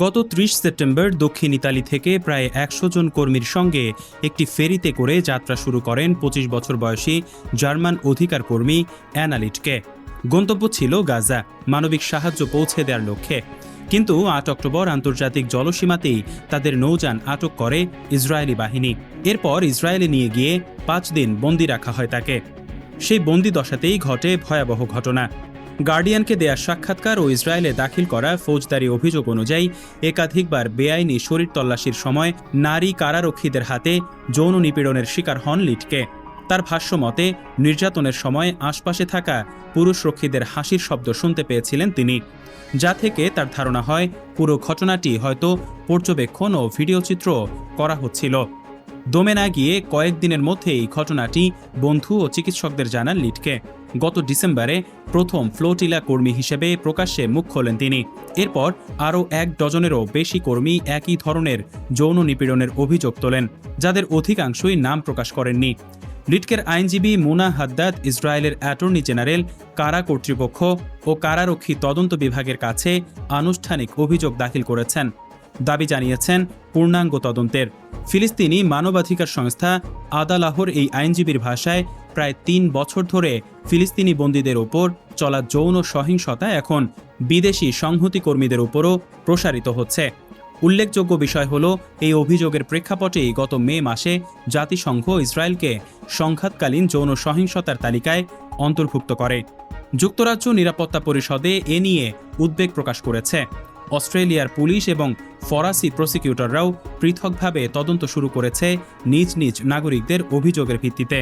গত ৩০ সেপ্টেম্বর দক্ষিণ ইতালি থেকে প্রায় ১০০ জন কর্মীর সঙ্গে একটি ফেরিতে করে যাত্রা শুরু করেন ২৫ বছর বয়সী জার্মান অধিকার কর্মী অ্যানা লিটকে। গন্তব্য ছিল গাজা, মানবিক সাহায্য পৌঁছে দেওয়ার লক্ষ্যে। কিন্তু ৮ অক্টোবর আন্তর্জাতিক জলসীমাতেই তাদের নৌযান আটক করে ইসরায়েলি বাহিনী। এরপর ইসরায়েলে নিয়ে গিয়ে ৫ দিন বন্দি রাখা হয় তাকে। সেই বন্দি দশাতেই ঘটে ভয়াবহ ঘটনা। গার্ডিয়ানকে দেয়া সাক্ষাৎকার ও ইসরায়েলে দাখিল করা ফৌজদারি অভিযোগ অনুযায়ী একাধিকবার বেআইনি শরীর তল্লাশির সময় নারী কারারক্ষীদের হাতে যৌন নিপীড়নের শিকার হন লিটকে। তার ভাষ্য মতে, নির্যাতনের সময় আশপাশে থাকা পুরুষ রক্ষীদের হাসির শব্দ শুনতে পেয়েছিলেন তিনি, যা থেকে তার ধারণা হয় পুরো ঘটনাটি হয়তো পর্যবেক্ষণ ও ভিডিওচিত্র করা হচ্ছিল। দমে না গিয়ে কয়েকদিনের মধ্যেই ঘটনাটি বন্ধু ও চিকিৎসকদের জানান লিটকে। গত ডিসেম্বরে প্রথম ফ্লোটিলা কর্মী হিসেবে প্রকাশ্যে মুখ খোলেন তিনি। এরপর আরও ১ ডজনেরও বেশি কর্মী একই ধরনের যৌন নিপীড়নের অভিযোগ তোলেন, যাদের অধিকাংশই নাম প্রকাশ করেননি। লিটকের আইনজীবী মুনা হাদ্দাদ ইসরায়েলের অ্যাটর্নি জেনারেল, কারা কর্তৃপক্ষ ও কারারক্ষী তদন্ত বিভাগের কাছে আনুষ্ঠানিক অভিযোগ দাখিল করেছেন। দাবি জানিয়েছেন পূর্ণাঙ্গ তদন্তের। ফিলিস্তিনি মানবাধিকার সংস্থা আদালাহর এই আইনজীবীর ভাষায়, প্রায় ৩ বছর ধরে ফিলিস্তিনি বন্দীদের ওপর চলা যৌন সহিংসতা এখন বিদেশি সংহতি কর্মীদের উপরও প্রসারিত হচ্ছে। উল্লেখযোগ্য বিষয় হল, এই অভিযোগের প্রেক্ষাপটেই গত মে মাসে জাতিসংঘ ইসরায়েলকে সংঘাতকালীন যৌন সহিংসতার তালিকায় অন্তর্ভুক্ত করে। যুক্তরাজ্য নিরাপত্তা পরিষদে এ নিয়ে উদ্বেগ প্রকাশ করেছে। অস্ট্রেলিয়ার পুলিশ এবং ফরাসি প্রসিকিউটররাও পৃথকভাবে তদন্ত শুরু করেছে নিজ নিজ নাগরিকদের অভিযোগের ভিত্তিতে।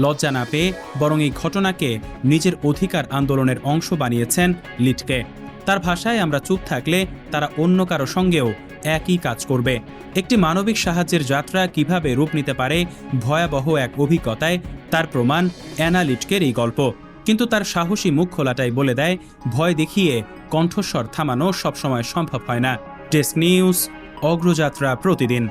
লজ্জা না পেয়ে বরং এই ঘটনাকে নিজের অধিকার আন্দোলনের অংশ বানিয়েছেন লিটকে। তার ভাষায়, আমরা চুপ থাকলে তারা অন্য কারো সঙ্গেও একই কাজ করবে। একটি মানবিক সাহায্যের যাত্রা কিভাবে রূপ নিতে পারে ভয়াবহ এক অভিজ্ঞতায়, তার প্রমাণ অ্যানা লিটকের এই গল্প। কিন্তু তার সাহসী মুখ খোলাটাই বলে দেয়, ভয় দেখিয়ে কণ্ঠস্বর থামানো সবসময় সম্ভব হয় না। ডেস্ক নিউজ, অগ্রযাত্রা প্রতিদিন।